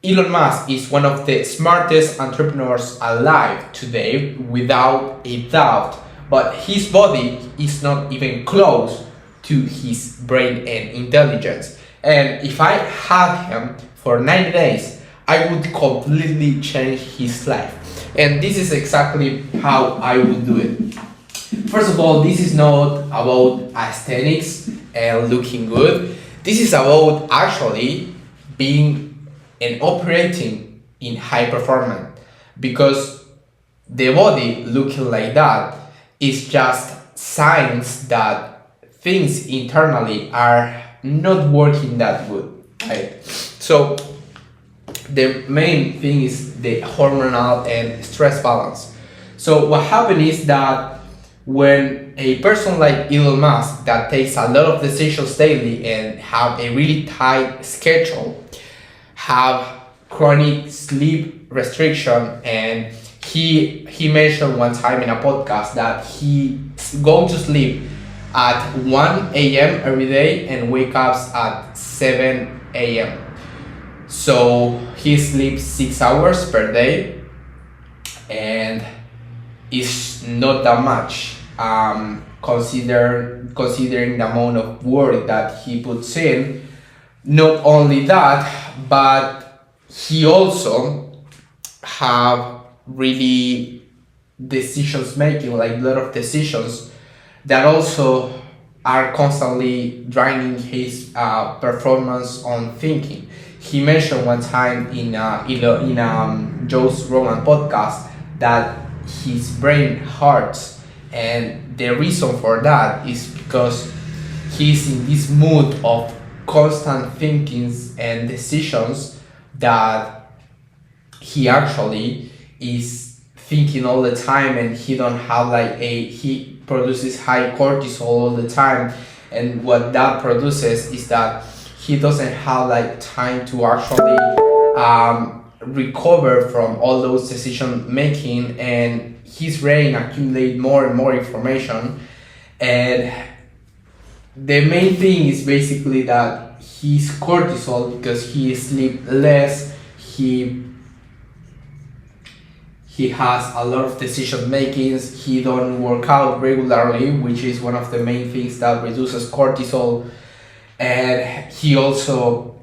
Elon Musk is one of the smartest entrepreneurs alive today, without a doubt, but his body is not even close to his brain and intelligence. And if I had him for 90 days, I would completely change his life. And this is exactly how I would do it. First of all, this is not about aesthetics and looking good. This is about actually being and operating in high performance, because the body looking like that is just signs that things internally are not working that good, right? So the main thing is the hormonal and stress balance. So what happens is that when a person like Elon Musk that takes a lot of decisions daily and have a really tight schedule, have chronic sleep restriction, and he mentioned one time in a podcast that he go to sleep at 1 a.m. every day and wake up at 7 a.m. So he sleeps 6 hours per day, and it's not that much considering the amount of work that he puts in. Not only that, but he also have really decisions making, like a lot of decisions that also are constantly draining his performance on thinking. He mentioned one time in Joe's Rogan podcast that his brain hurts, and the reason for that is because he's in this mood of constant thinkings and decisions that he actually is thinking all the time, and he don't have he produces high cortisol all the time, and what that produces is that he doesn't have time to actually recover from all those decision making, and his brain accumulate more and more information. And the main thing is basically that his cortisol, because he sleep less, he has a lot of decision makings, he don't work out regularly, which is one of the main things that reduces cortisol. And he also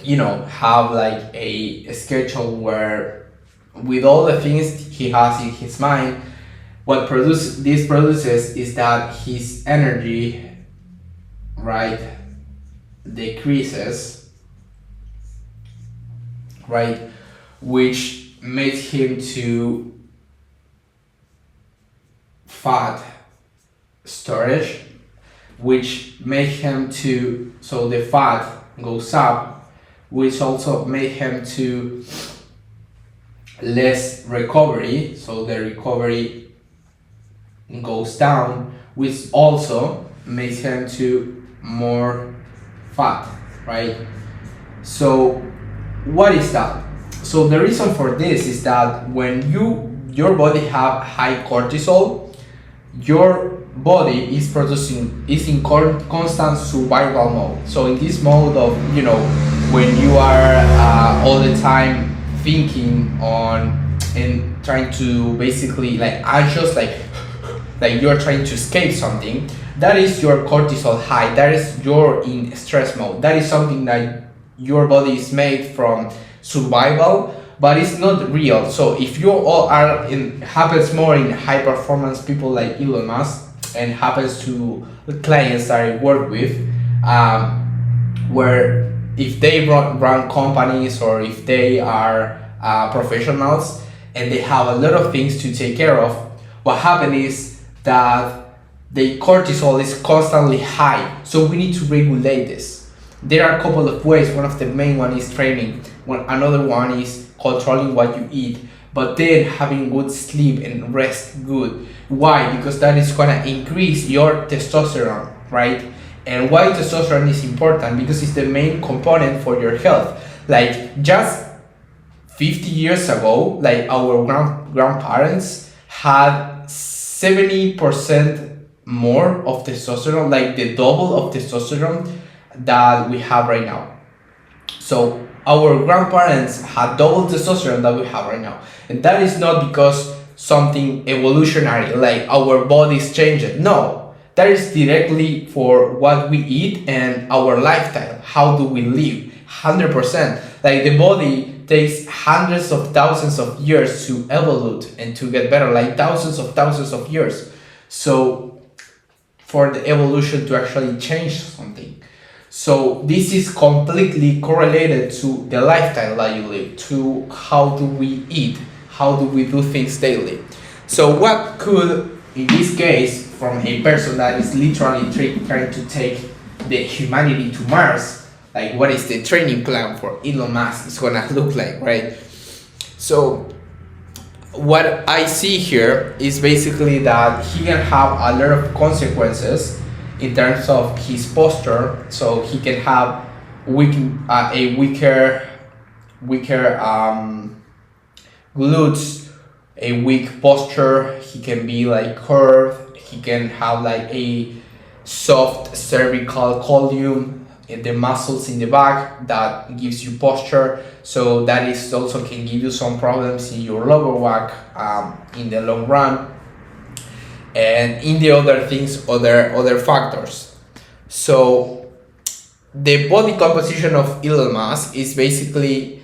have a schedule where, with all the things he has in his mind, what this produces is that his energy decreases, which makes him to fat storage, which makes him to, so the fat goes up, which also makes him to less recovery, so the recovery goes down, which also makes him to more fat, right? So what is that? So the reason for this is that when your body have high cortisol, your body is in constant survival mode. So in this mode of when you are all the time thinking on and trying to basically anxious, like you're trying to escape something, that is your cortisol high, that is you're in stress mode. That is something that your body is made from survival, but it's not real. So if you all are happens more in high performance people like Elon Musk, and happens to clients that I work with, where if they run companies, or if they are professionals and they have a lot of things to take care of, what happens is that the cortisol is constantly high. So we need to regulate this. There are a couple of ways. One of the main one is training. Another one is controlling what you eat, but then having good sleep and rest good. Why? Because that is gonna increase your testosterone, right? And why testosterone is important? Because it's the main component for your health. Just 50 years ago, our grandparents had 70% more of testosterone, the double of testosterone that we have right now. So our grandparents had double testosterone that we have right now, and that is not because something evolutionary like our bodies changed. No, that is directly for what we eat and our lifestyle. How do we live? 100%. Like the body takes hundreds of thousands of years to evolve and to get better, like thousands of years. So for the evolution to actually change something. So this is completely correlated to the lifestyle that you live, to how do we eat, how do we do things daily. So what could, in this case, from a person that is literally trying to take the humanity to Mars, like what is the training plan for Elon Musk is gonna look like, right? So what I see here is basically that he can have a lot of consequences in terms of his posture. So he can have a weaker glutes, a weak posture. He can be like curved. He can have like a soft cervical column in the muscles in the back that gives you posture. So that is also can give you some problems in your lower back in the long run, and in the other things, other factors. So the body composition of Elon Musk is basically,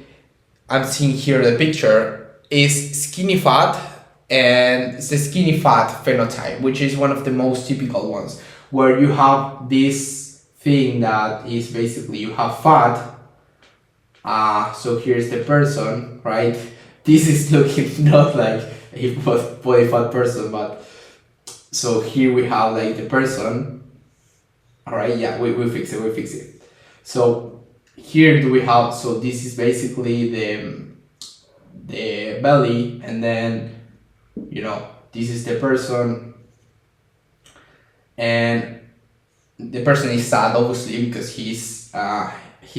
I'm seeing here the picture, is skinny fat, and it's the skinny fat phenotype, which is one of the most typical ones, where you have this thing that is basically you have fat. So here's the person, right? This is looking not like a body fat person, but so here we have like the person. All right, yeah, we fix it. So here do we have, so this is basically the belly, and then this is the person, and the person is sad obviously because he's a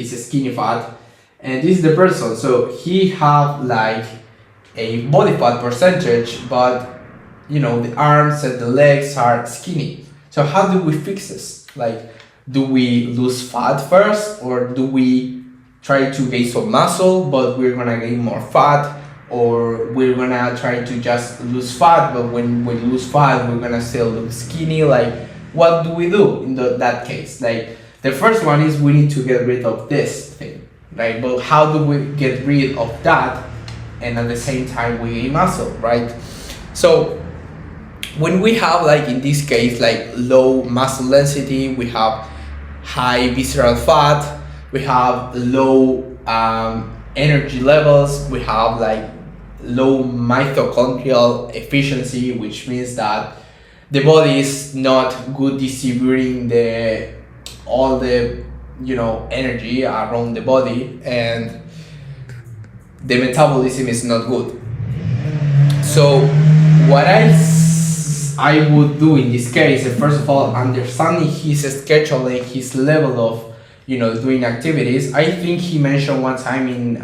skinny fat, and this is the person. So he have like a body fat percentage, but the arms and the legs are skinny. So how do we fix this? Like, do we lose fat first, or do we try to gain some muscle but we're gonna gain more fat, or we're gonna try to just lose fat, but when we lose fat we're gonna still look skinny? Like, what do we do in that case? Like, the first one is we need to get rid of this thing, right? But how do we get rid of that and at the same time we gain muscle, right? So when we have, like in this case, like low muscle density, we have high visceral fat, we have low energy levels, we have like low mitochondrial efficiency, which means that the body is not good distributing all the energy around the body, and the metabolism is not good. So what I would do in this case is, first of all, understanding his schedule and his level of doing activities. I think he mentioned one time in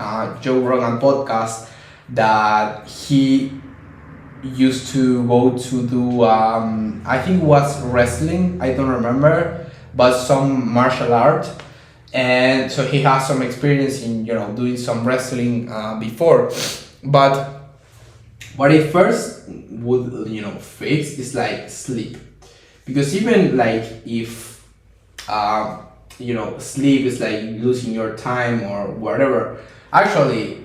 Joe Rogan podcast that he used to go to do I think it was wrestling, I don't remember, but some martial art, and so he has some experience in doing some wrestling before. But what he first would fix is like sleep, because even like if sleep is like losing your time or whatever, actually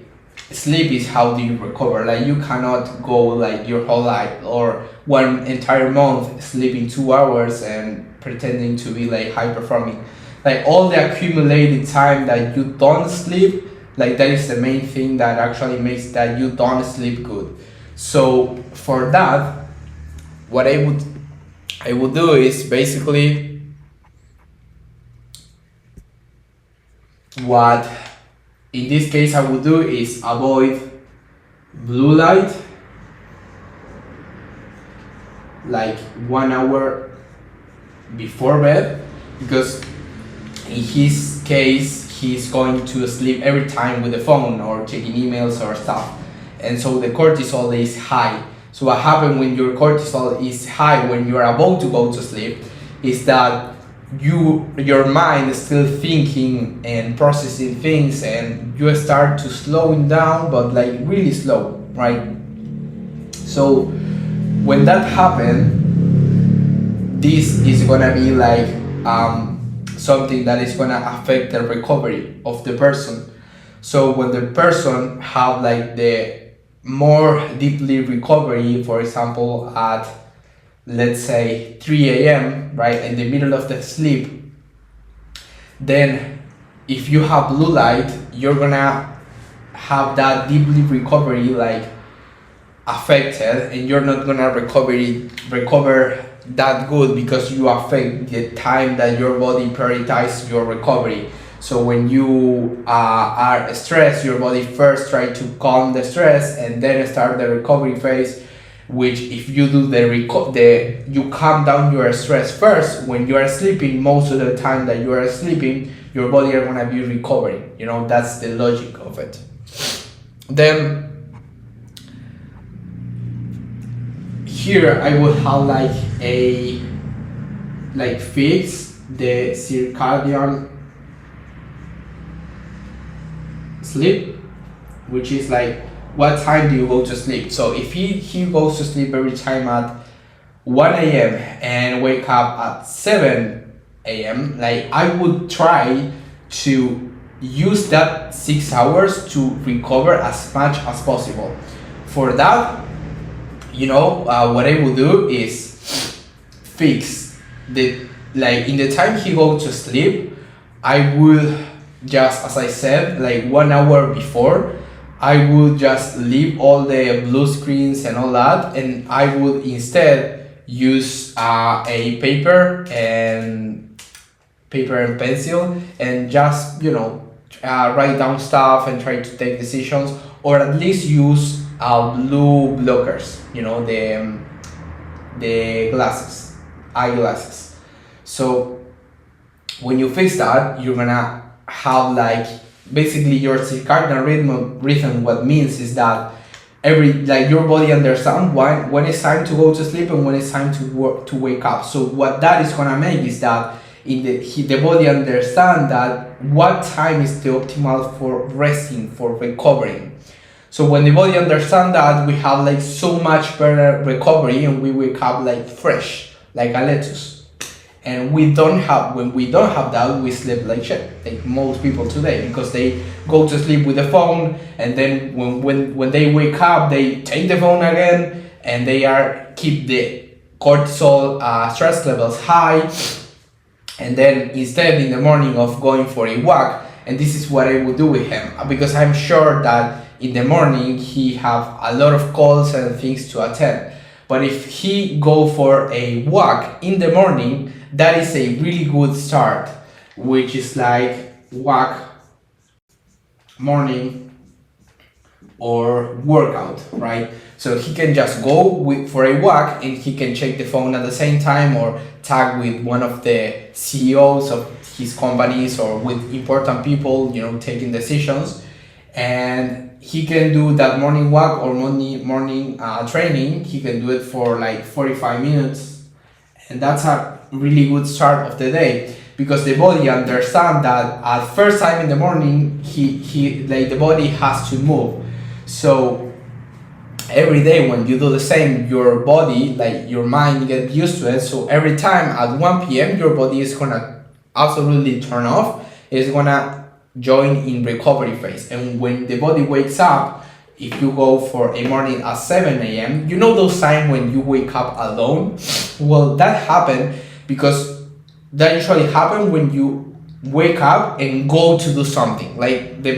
sleep is how do you recover. Like, you cannot go like your whole life or one entire month sleeping 2 hours and pretending to be like high performing. Like, all the accumulated time that you don't sleep, like that is the main thing that actually makes that you don't sleep good. So for that, what I would do is basically what in this case I would do is avoid blue light like 1 hour before bed, because in his case he's going to sleep every time with the phone or checking emails or stuff, and so the cortisol is high. So what happens when your cortisol is high when you are about to go to sleep is that your mind is still thinking and processing things, and you start to slowing down, but like really slow, right? So when that happens, this is gonna be like something that is gonna affect the recovery of the person. So when the person have like the more deeply recovery, for example, at let's say 3 a.m., right, in the middle of the sleep, then if you have blue light, you're gonna have that deeply recovery like affected, and you're not gonna recover that good, because you affect the time that your body prioritizes your recovery. So when you are stressed, your body first try to calm the stress and then start the recovery phase, which if you do you calm down your stress first when you are sleeping. Most of the time that you are sleeping, your body are gonna be recovering. That's the logic of it. Then here I will have fix the circadian sleep, which is like what time do you go to sleep. So if he goes to sleep every time at 1 a.m. and wake up at 7 a.m., like I would try to use that 6 hours to recover as much as possible. For that, what I will do is fix in the time he goes to sleep, I will just, as I said, like 1 hour before, I would just leave all the blue screens and all that, and I would instead use a paper and pencil, and just write down stuff and try to take decisions, or at least use blue blockers, the glasses, eyeglasses. So when you fix that, you're gonna have basically your circadian rhythm. What means is that your body understands when it's time to go to sleep and when it's time to wake up. So what that is gonna make is that the body understand that what time is the optimal for resting, for recovering. So when the body understand that, we have so much better recovery, and we wake up fresh, like a lettuce. And when we don't have that, we sleep like shit, like most people today, because they go to sleep with the phone, and then when they wake up, they take the phone again, and they keep the cortisol stress levels high. And then instead, in the morning of going for a walk, and this is what I would do with him, because I'm sure that in the morning he have a lot of calls and things to attend. But if he go for a walk in the morning, that is a really good start, which is walk, morning, or workout, right? So he can just go for a walk, and he can check the phone at the same time, or tag with one of the CEOs of his companies, or with important people, taking decisions. And he can do that morning walk or morning training. He can do it for 45 minutes, and that's a really good start of the day, because the body understand that at first time in the morning the body has to move. So every day when you do the same, your body, your mind, get used to it. So every time at 1 p.m. your body is gonna absolutely turn off. It's gonna join in recovery phase. And when the body wakes up, if you go for a morning at 7 a.m., those times when you wake up alone? Well, that happened because that usually happen when you wake up and go to do something. Like the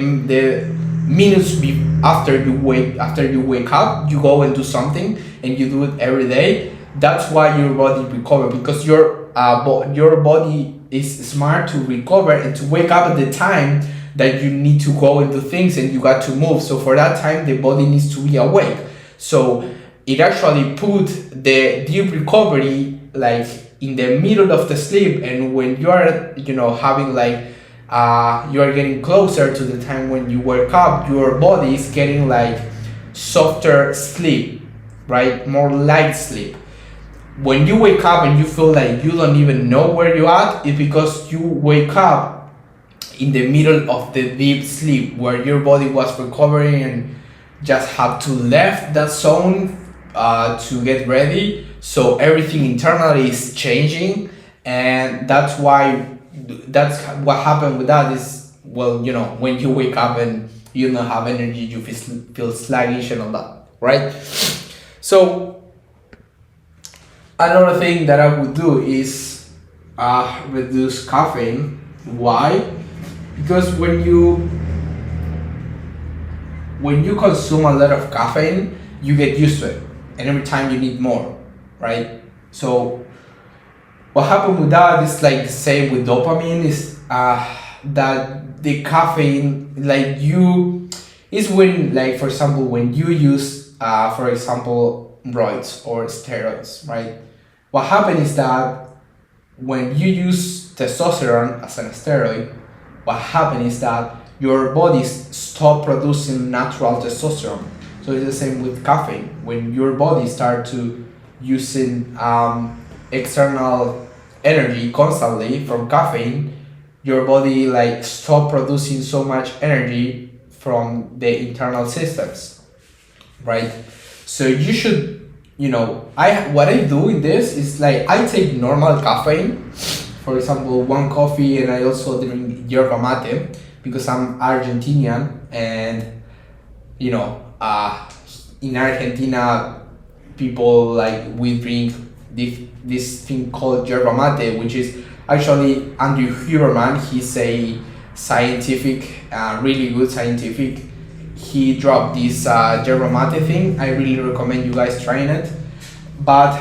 minutes after you wake up, you go and do something, and you do it every day. That's why your body recover, because your body is smart to recover and to wake up at the time that you need to go and do things, and you got to move. So for that time, the body needs to be awake. So it actually put the deep recovery in the middle of the sleep, and when you are having you are getting closer to the time when you wake up, your body is getting softer sleep, right? More light sleep. when you wake up and you feel like you don't even know where you at, it's because you wake up in the middle of the deep sleep where your body was recovering and just have to left that zone to get ready. So everything internally is changing, and that's what happened with that is, well, when you wake up and you don't have energy, you feel sluggish and all that, right? So another thing that I would do is reduce caffeine. Why? Because when you consume a lot of caffeine, you get used to it, and every time you need more, right? So what happened with that is like the same with dopamine, is that the caffeine, is when, like, for example, when you use for example roids or steroids, right? What happens is that when you use testosterone as a steroid, what happens is that your body stop producing natural testosterone. So it's the same with caffeine. When your body start to using external energy constantly from caffeine, your body like stop producing so much energy from the internal systems, right? So you should, what I do in this is like I take normal caffeine, for example, one coffee, and I also drink yerba mate because I'm Argentinian, and in Argentina, people like we drink this thing called yerba mate, which is actually Andrew Huberman. He's a scientific, really good scientific. He dropped this yerba mate thing. I really recommend you guys trying it. But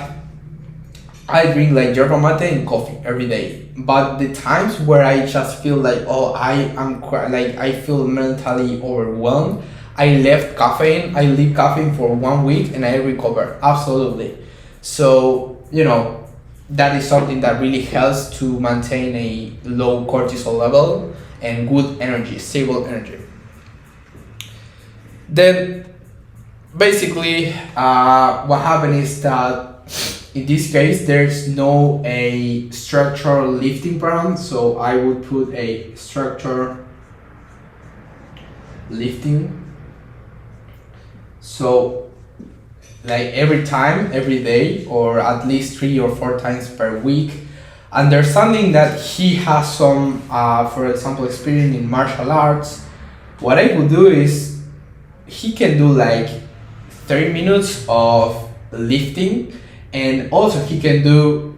I drink like yerba mate and coffee every day. But the times where I just feel like, I feel mentally overwhelmed, I leave caffeine for 1 week and I recover absolutely. So that is something that really helps to maintain a low cortisol level and good energy, stable energy. Then basically what happened is that in this case there's no a structural lifting program, so I would put a structure lifting. So like every day, or at least 3 or 4 times per week, understanding that he has some for example experience in martial arts. What I would do is he can do like 30 minutes of lifting, and also he can do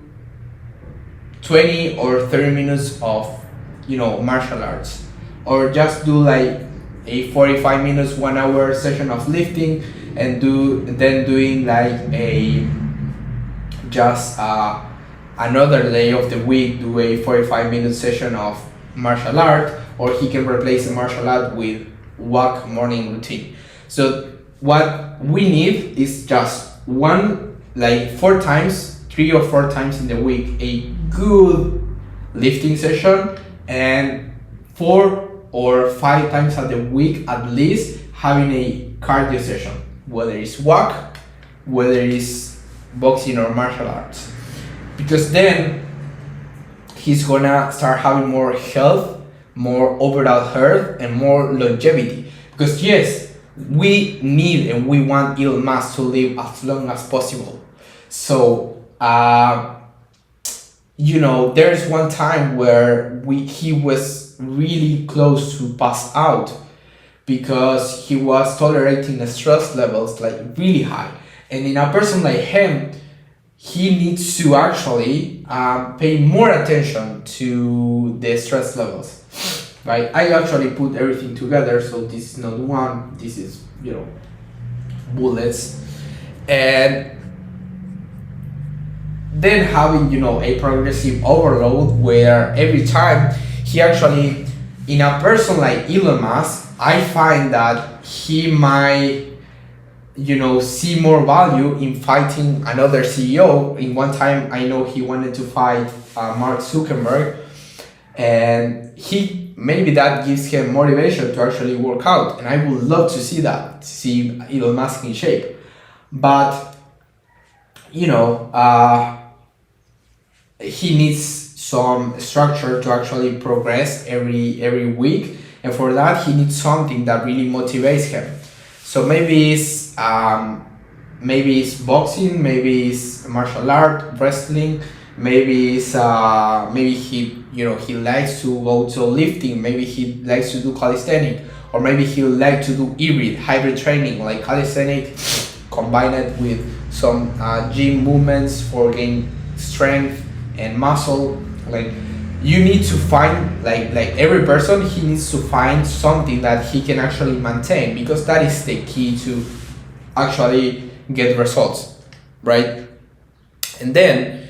20 or 30 minutes of martial arts, or just do like a 45 minutes 1 hour session of lifting, and doing like a just another day of the week do a 45 minute session of martial art, or he can replace the martial art with walk morning routine. So what we need is just 3 or 4 times in the week a good lifting session, and 4 or 5 times at the week at least having a cardio session, whether it's walk, whether it's boxing or martial arts, because then he's gonna start having more health, more overall health, and more longevity. Because yes, we need and we want Elon Musk to live as long as possible. So there's one time where he was really close to pass out because he was tolerating the stress levels like really high. And in a person like him, he needs to actually pay more attention to the stress levels, right? I actually put everything together, so this is not one, this is bullets. And then having a progressive overload, where every time he actually, in a person like Elon Musk, I find that he might see more value in fighting another CEO. In one time I know he wanted to fight Mark Zuckerberg, and maybe that gives him motivation to actually work out, and I would love to see Elon Musk in shape. But you know, he needs some structure to actually progress every week, and for that he needs something that really motivates him. So maybe it's boxing, maybe it's martial art, wrestling, maybe it's maybe he likes to go to lifting, maybe he likes to do calisthenic, or maybe he would like to do hybrid training like calisthenic combined with some gym movements for gain strength and muscle. Like, you need to find, like every person, he needs to find something that he can actually maintain, because that is the key to actually get results, right? And then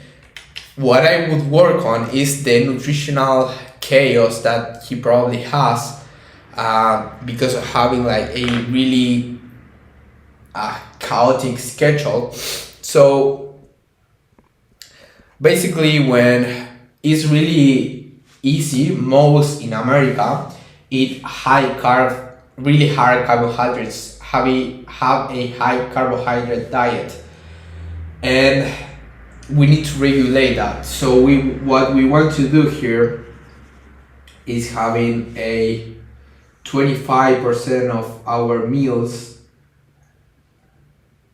what I would work on is the nutritional chaos that he probably has, because of having like a really chaotic schedule. So basically, when it's really easy, most in America eat really high carbohydrates, have a high carbohydrate diet, and we need to regulate that. So what we want to do here is having a 25% of our meals.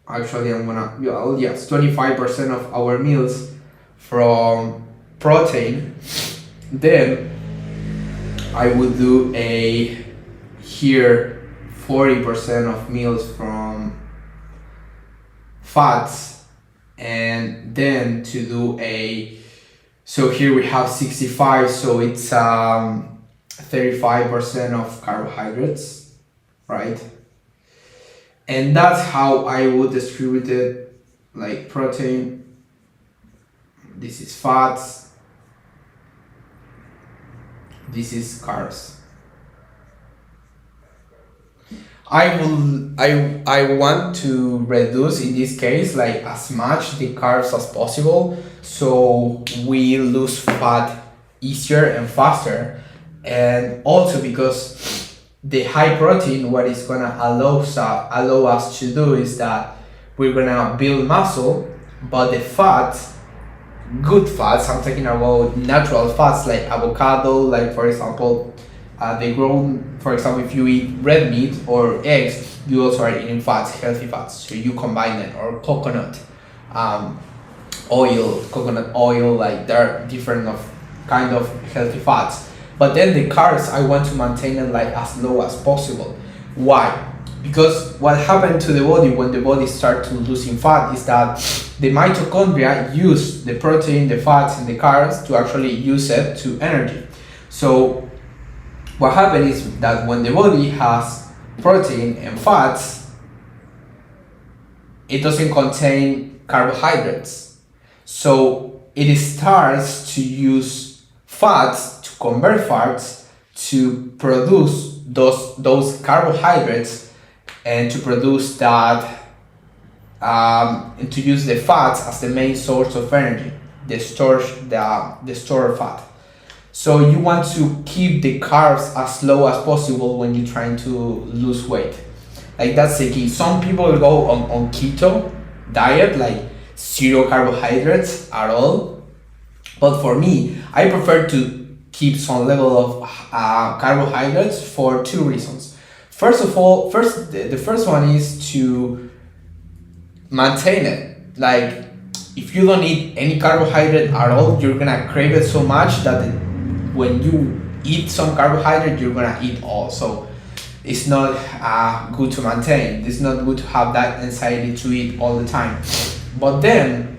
Actually, 25% of our meals from protein. Then I would do here 40% of meals from fats, and then to do so here we have 65, so it's 35% of carbohydrates, right? And that's how I would distribute it, like protein, this is fats, this is carbs. I want to reduce, in this case, like as much the carbs as possible, so we lose fat easier and faster. And also because the high protein, what it's gonna allow us to do is that we're gonna build muscle, but the fats, good fats, I'm talking about natural fats like avocado, like for example, they grow, for example, if you eat red meat or eggs, you also are eating fats, healthy fats, so you combine it, or coconut oil, like there are different kind of healthy fats. But then the carbs, I want to maintain them like as low as possible. Why? Because what happened to the body when the body starts to losing fat is that the mitochondria use the protein, the fats, and the carbs to actually use it to energy. So what happens is that when the body has protein and fats, it doesn't contain carbohydrates. So it starts to use fats, to convert fats to produce those carbohydrates, and to produce that, and to use the fats as the main source of energy, the stored fat. So you want to keep the carbs as low as possible when you're trying to lose weight. Like, that's the key. Some people go on keto diet, like zero carbohydrates at all. But for me, I prefer to keep some level of carbohydrates for two reasons. First of all, the first one is to maintain it. Like, if you don't eat any carbohydrate at all, you're gonna crave it so much that when you eat some carbohydrate, you're gonna eat all. So it's not good to maintain. It's not good to have that anxiety to eat all the time. But then,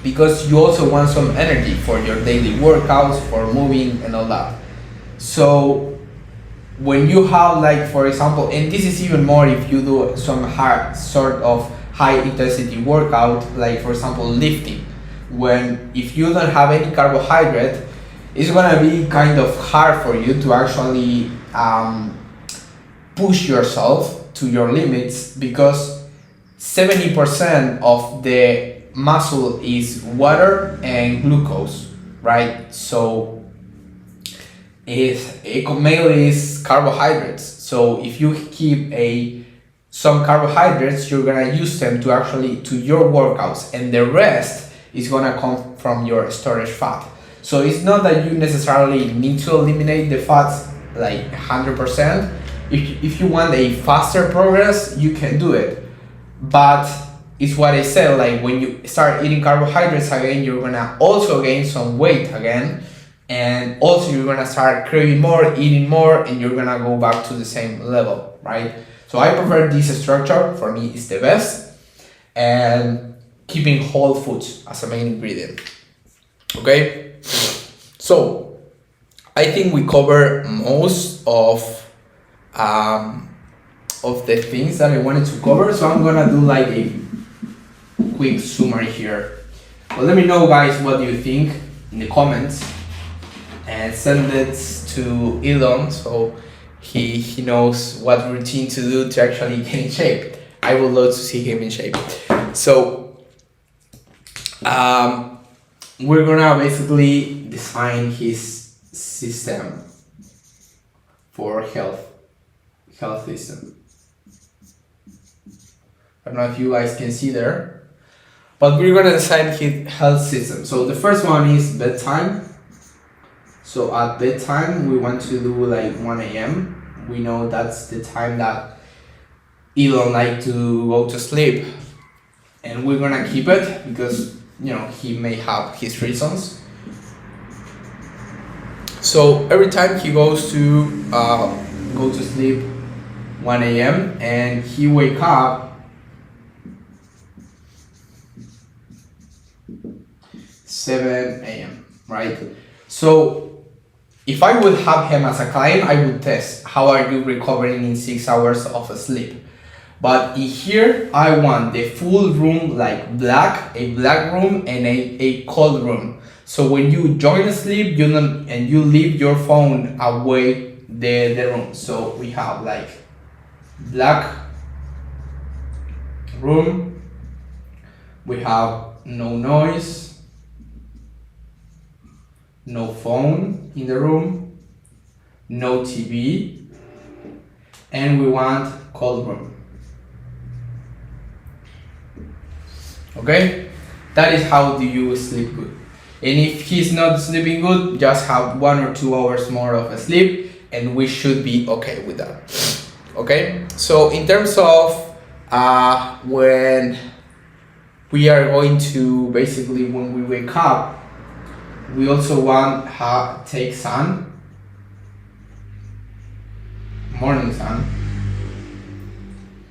because you also want some energy for your daily workouts, for moving and all that. So when you have, like, for example, and this is even more if you do some sort of high intensity workout, like for example lifting, if you don't have any carbohydrate, it's gonna be kind of hard for you to actually push yourself to your limits, because 70% of the muscle is water and glucose, right? So it mainly is carbohydrates. So if you keep a some carbohydrates, you're gonna use them to actually to your workouts, and the rest is gonna come from your storage fat. So it's not that you necessarily need to eliminate the fats like 100%. If you want a faster progress, you can do it. But it's what I said, like when you start eating carbohydrates again, you're gonna also gain some weight again. And also you're gonna start craving more, eating more, and you're gonna go back to the same level, right? So I prefer this structure. For me, it's the best. And keeping whole foods as a main ingredient. Okay? So I think we cover most of the things that I wanted to cover. So I'm gonna do like a quick summary here. Well, let me know, guys, what do you think in the comments, and send it to Elon so he knows what routine to do to actually get in shape. I would love to see him in shape. So we're gonna basically design his system for health system. I don't know if you guys can see there, but we're gonna design his health system. So the first one is bedtime. So at bedtime, we want to do like 1 a.m. We know that's the time that Elon like to go to sleep, and we're gonna keep it because, you know, he may have his reasons. So every time he goes to go to sleep 1 a.m. and he wake up 7 a.m. right? So if I would have him as a client, I would test how are you recovering in 6 hours of sleep. But in here, I want the full room like black, a black room and a cold room. So when you join sleep, you don't, and you leave your phone away the room. So we have like black room, we have no noise, no phone in the room, no TV, and we want cold room. Okay, that is how do you sleep good. And if he's not sleeping good, just have 1 or 2 hours more of a sleep, and we should be okay with that. Okay, so in terms of when we are going to basically, when we wake up, we also want to take sun, morning sun,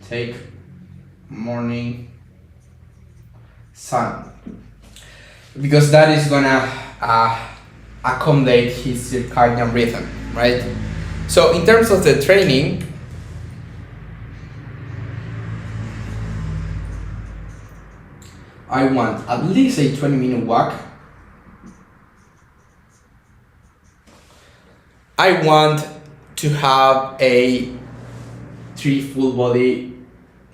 take morning sun, because that is gonna accommodate his circadian rhythm, right? So in terms of the training, I want at least a 20-minute walk. I want to have a 3 full body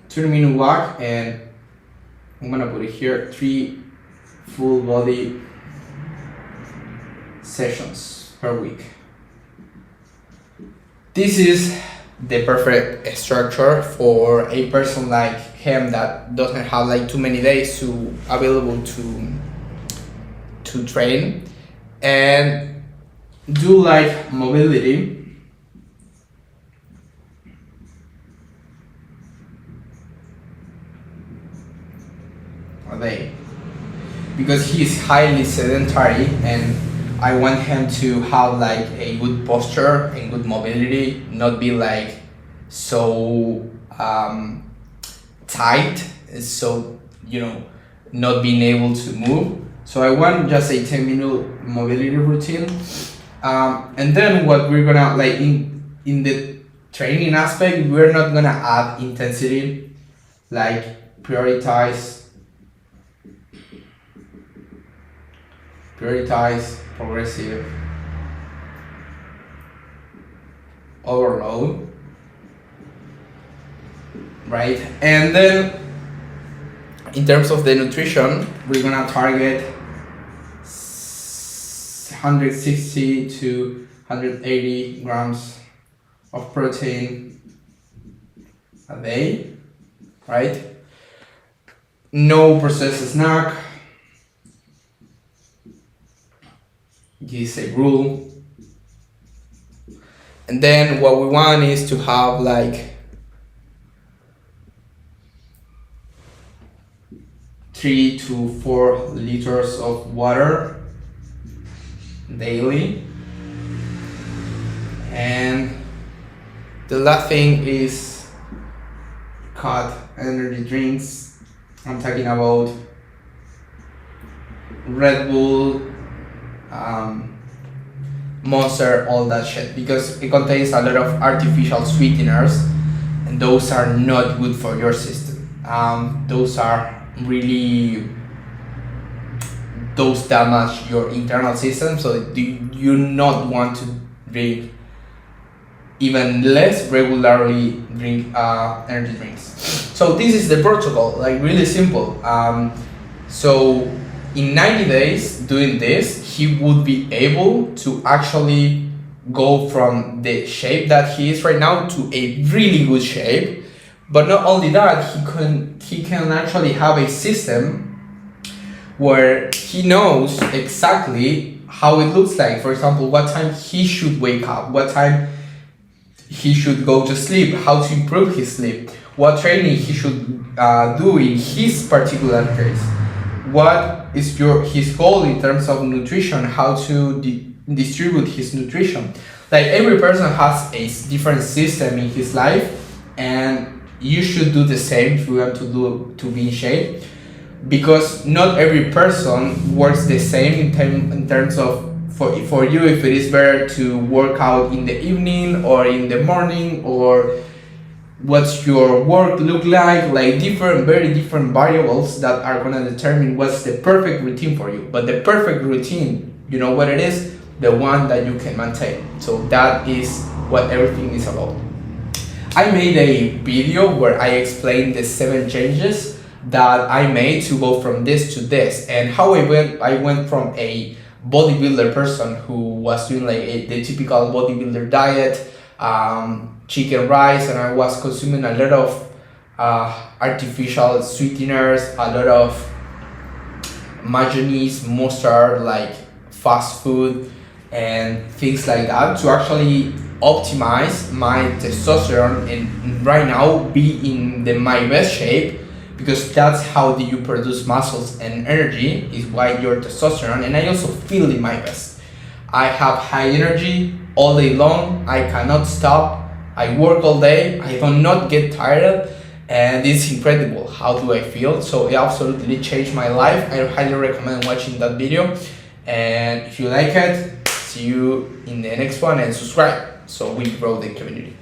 20-minute walk, and I'm gonna put it here, 3 full body sessions per week. This is the perfect structure for a person like him that doesn't have like too many days to available to train and do like mobility. Because he's highly sedentary, and I want him to have like a good posture and good mobility, not be like so tight, so, you know, not being able to move. So I want just a 10-minute mobility routine, and then what we're gonna like in the training aspect, we're not gonna add intensity, like prioritize progressive overload, right? And then in terms of the nutrition, we're gonna target 160 to 180 grams of protein a day, right? No processed snack. This is a rule. And then what we want is to have like 3 to 4 liters of water daily. And the last thing is cut energy drinks. I'm talking about Red Bull, Monster, all that shit, because it contains a lot of artificial sweeteners, and those are not good for your system. Those damage your internal system, so you not want to drink, even less regularly drink energy drinks. So this is the protocol, like really simple. So in 90 days doing this, he would be able to actually go from the shape that he is right now to a really good shape. But not only that, he can actually have a system where he knows exactly how it looks like. For example, what time he should wake up, what time he should go to sleep, how to improve his sleep, what training he should do in his particular case, what is his goal in terms of nutrition, how to distribute his nutrition. Like every person has a different system in his life, and you should do the same if you want to be in shape, because not every person works the same in terms of for you, if it is better to work out in the evening or in the morning, or what's your work look like very different variables that are going to determine what's the perfect routine for you. But the perfect routine, you know what it is? The one that you can maintain. So that is what everything is about. I made a video where I explained the 7 changes that I made to go from this to this, and how I went from a bodybuilder person who was doing like the typical bodybuilder diet, chicken rice, and I was consuming a lot of artificial sweeteners, a lot of mayonnaise, mustard, like fast food and things like that, to actually optimize my testosterone and right now be in my best shape, because that's how you produce muscles and energy, is by your testosterone. And I also feel in my best. I have high energy all day long. I cannot stop. I work all day. I do not get tired, and it's incredible how do I feel. So it absolutely changed my life. I highly recommend watching that video, and if you like it, see you in the next one, and subscribe so we grow the community.